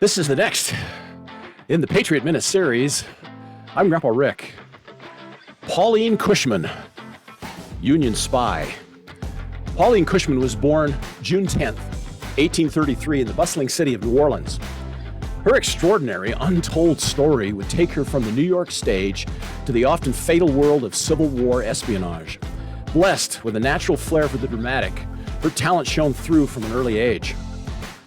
This is the next in the Patriot Minute series. I'm Grandpa Rick. Pauline Cushman, Union Spy. Pauline Cushman was born June 10th, 1833 in the bustling city of New Orleans. Her extraordinary, untold story would take her from the New York stage to the often fatal world of Civil War espionage. Blessed with a natural flair for the dramatic, her talent shone through from an early age.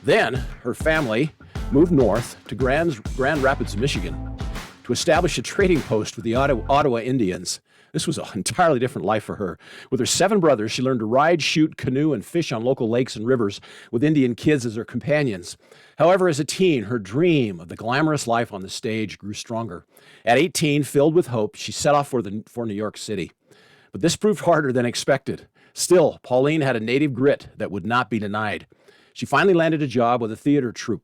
Then, her family moved north to Grand Rapids, Michigan, to establish a trading post with the Ottawa Indians. This was an entirely different life for her. With her 7 brothers, she learned to ride, shoot, canoe, and fish on local lakes and rivers with Indian kids as her companions. However, as a teen, her dream of the glamorous life on the stage grew stronger. At 18, filled with hope, she set off for New York City. But this proved harder than expected. Still, Pauline had a native grit that would not be denied. She finally landed a job with a theater troupe.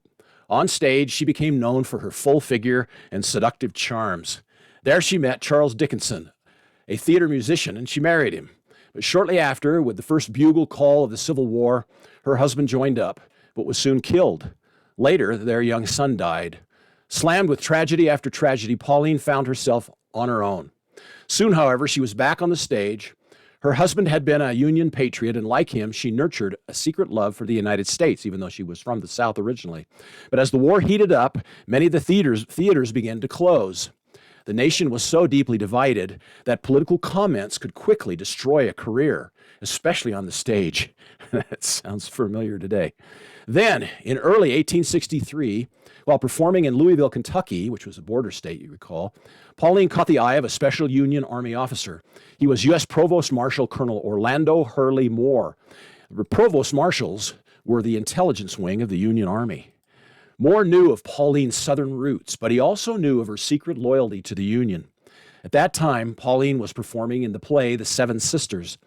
On stage, she became known for her full figure and seductive charms. There she met Charles Dickinson, a theater musician, and she married him. But shortly after, with the first bugle call of the Civil War, her husband joined up, but was soon killed. Later, their young son died. Slammed with tragedy after tragedy, Pauline found herself on her own. Soon, however, she was back on the stage. Her husband had been a Union patriot, and like him, she nurtured a secret love for the United States, even though she was from the South originally. But as the war heated up, many of the theaters began to close. The nation was so deeply divided that political comments could quickly destroy a career, especially on the stage. That sounds familiar today. Then, in early 1863, while performing in Louisville, Kentucky, which was a border state, you recall, Pauline caught the eye of a special Union Army officer. He was U.S. Provost Marshal Colonel Orlando Hurley Moore. The Provost Marshals were the intelligence wing of the Union Army. Moore knew of Pauline's Southern roots, but he also knew of her secret loyalty to the Union. At that time, Pauline was performing in the play The Seven Sisters.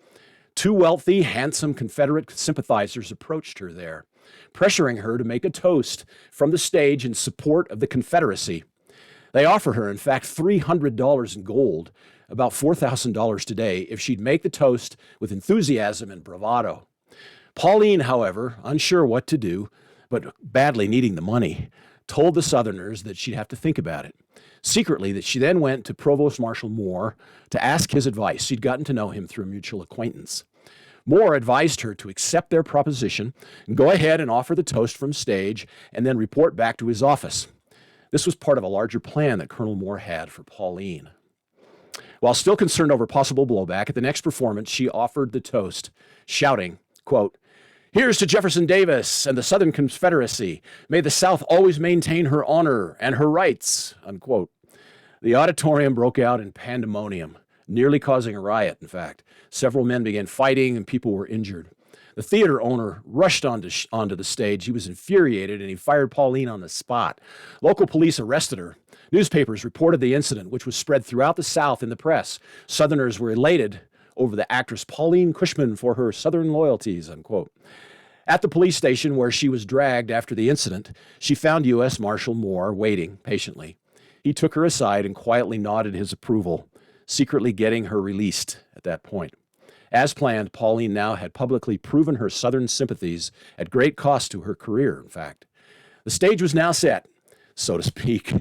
2 wealthy, handsome Confederate sympathizers approached her there, pressuring her to make a toast from the stage in support of the Confederacy. They offered her, in fact, $300 in gold, about $4,000 today, if she'd make the toast with enthusiasm and bravado. Pauline, however, unsure what to do, but badly needing the money, told the Southerners that she'd have to think about it. Secretly, that she then went to Provost Marshal Moore to ask his advice. She'd gotten to know him through a mutual acquaintance. Moore advised her to accept their proposition and go ahead and offer the toast from stage and then report back to his office. This was part of a larger plan that Colonel Moore had for Pauline. While still concerned over possible blowback, at the next performance, she offered the toast, shouting, quote, "Here's to Jefferson Davis and the Southern Confederacy. May the South always maintain her honor and her rights," unquote. The auditorium broke out in pandemonium, nearly causing a riot, in fact. Several men began fighting and people were injured. The theater owner rushed onto the stage. He was infuriated and he fired Pauline on the spot. Local police arrested her. Newspapers reported the incident, which was spread throughout the South in the press. Southerners were elated over the actress Pauline Cushman for her Southern loyalties, unquote. At the police station where she was dragged after the incident, she found U.S. Marshal Moore waiting patiently. He took her aside and quietly nodded his approval, secretly getting her released at that point. As planned, Pauline now had publicly proven her Southern sympathies at great cost to her career, in fact. The stage was now set, so to speak.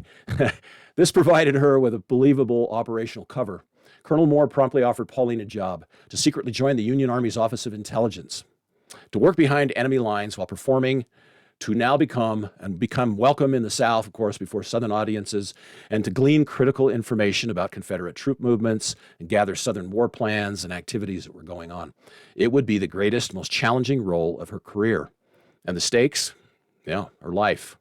This provided her with a believable operational cover. Colonel Moore promptly offered Pauline a job to secretly join the Union Army's Office of Intelligence, to work behind enemy lines while performing, to now become welcome in the South, of course, before Southern audiences, and to glean critical information about Confederate troop movements and gather Southern war plans and activities that were going on. It would be the greatest, most challenging role of her career. And the stakes? Yeah, her life.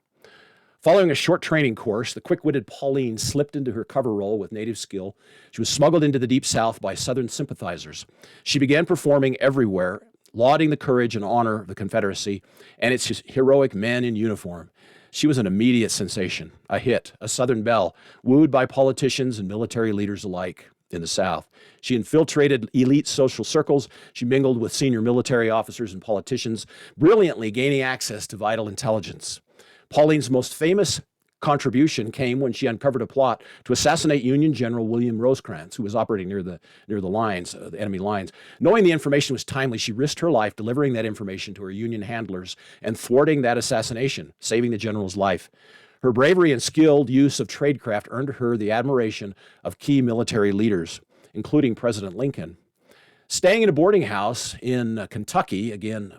Following a short training course, the quick-witted Pauline slipped into her cover role with native skill. She was smuggled into the Deep South by Southern sympathizers. She began performing everywhere, lauding the courage and honor of the Confederacy and its heroic men in uniform. She was an immediate sensation, a hit, a Southern belle, wooed by politicians and military leaders alike in the South. She infiltrated elite social circles. She mingled with senior military officers and politicians, brilliantly gaining access to vital intelligence. Pauline's most famous contribution came when she uncovered a plot to assassinate Union General William Rosecrans, who was operating near the lines, the enemy lines. Knowing the information was timely, she risked her life delivering that information to her Union handlers and thwarting that assassination, saving the general's life. Her bravery and skilled use of tradecraft earned her the admiration of key military leaders, including President Lincoln. Staying in a boarding house in Kentucky, again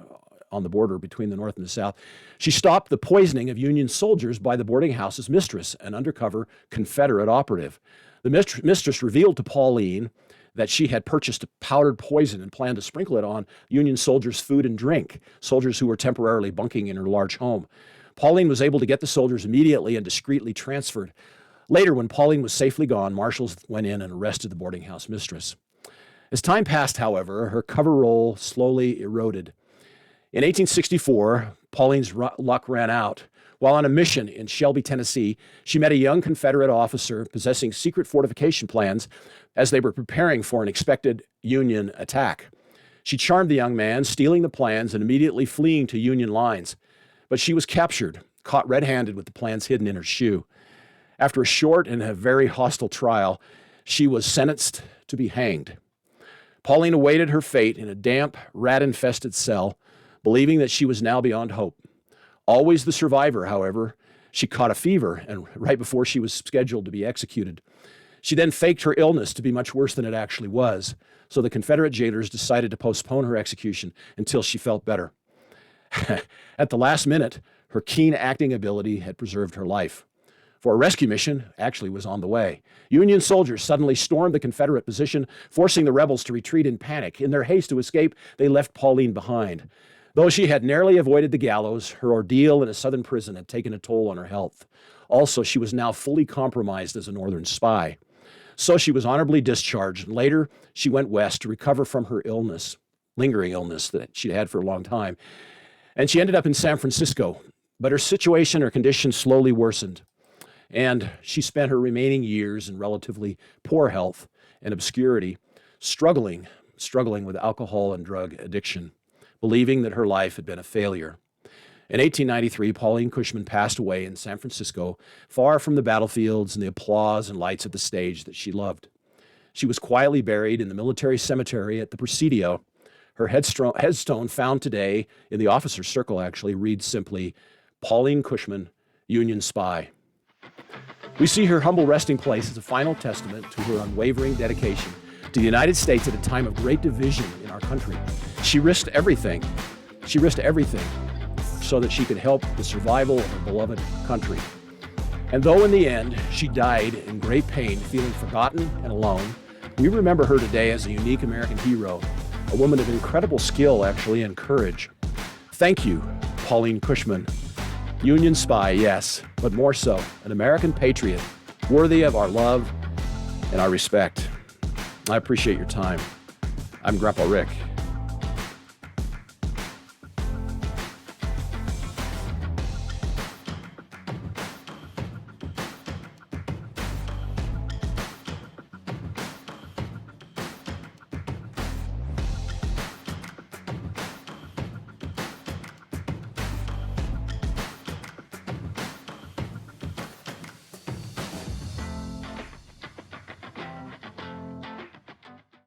on the border between the North and the South, she stopped the poisoning of Union soldiers by the boarding house's mistress, an undercover Confederate operative. The mistress revealed to Pauline that she had purchased powdered poison and planned to sprinkle it on Union soldiers' food and drink, soldiers who were temporarily bunking in her large home. Pauline was able to get the soldiers immediately and discreetly transferred. Later, when Pauline was safely gone, marshals went in and arrested the boarding house mistress. As time passed, however, her cover role slowly eroded. In 1864, Pauline's luck ran out. While on a mission in Shelby, Tennessee, she met a young Confederate officer possessing secret fortification plans as they were preparing for an expected Union attack. She charmed the young man, stealing the plans and immediately fleeing to Union lines. But she was captured, caught red-handed with the plans hidden in her shoe. After a short and a very hostile trial, she was sentenced to be hanged. Pauline awaited her fate in a damp, rat-infested cell, believing that she was now beyond hope. Always the survivor, however, she caught a fever and right before she was scheduled to be executed. She then faked her illness to be much worse than it actually was, so the Confederate jailers decided to postpone her execution until she felt better. At the last minute, her keen acting ability had preserved her life. For a rescue mission actually was on the way. Union soldiers suddenly stormed the Confederate position, forcing the rebels to retreat in panic. In their haste to escape, they left Pauline behind. Though she had narrowly avoided the gallows, her ordeal in a Southern prison had taken a toll on her health. Also, she was now fully compromised as a Northern spy. So she was honorably discharged, and later she went west to recover from her illness, lingering illness that she'd had for a long time. And she ended up in San Francisco, but her situation, her condition slowly worsened. And she spent her remaining years in relatively poor health and obscurity, struggling with alcohol and drug addiction, believing that her life had been a failure. In 1893, Pauline Cushman passed away in San Francisco, far from the battlefields and the applause and lights of the stage that she loved. She was quietly buried in the military cemetery at the Presidio. Her headstone found today in the officer's circle actually reads simply, Pauline Cushman, Union Spy. We see her humble resting place as a final testament to her unwavering dedication to the United States at a time of great division in our country. She risked everything. So that she could help the survival of her beloved country. And though in the end she died in great pain, feeling forgotten and alone, we remember her today as a unique American hero, a woman of incredible skill, actually, and courage. Thank you, Pauline Cushman. Union spy, yes, but more so, an American patriot, worthy of our love and our respect. I appreciate your time. I'm Grandpa Rick.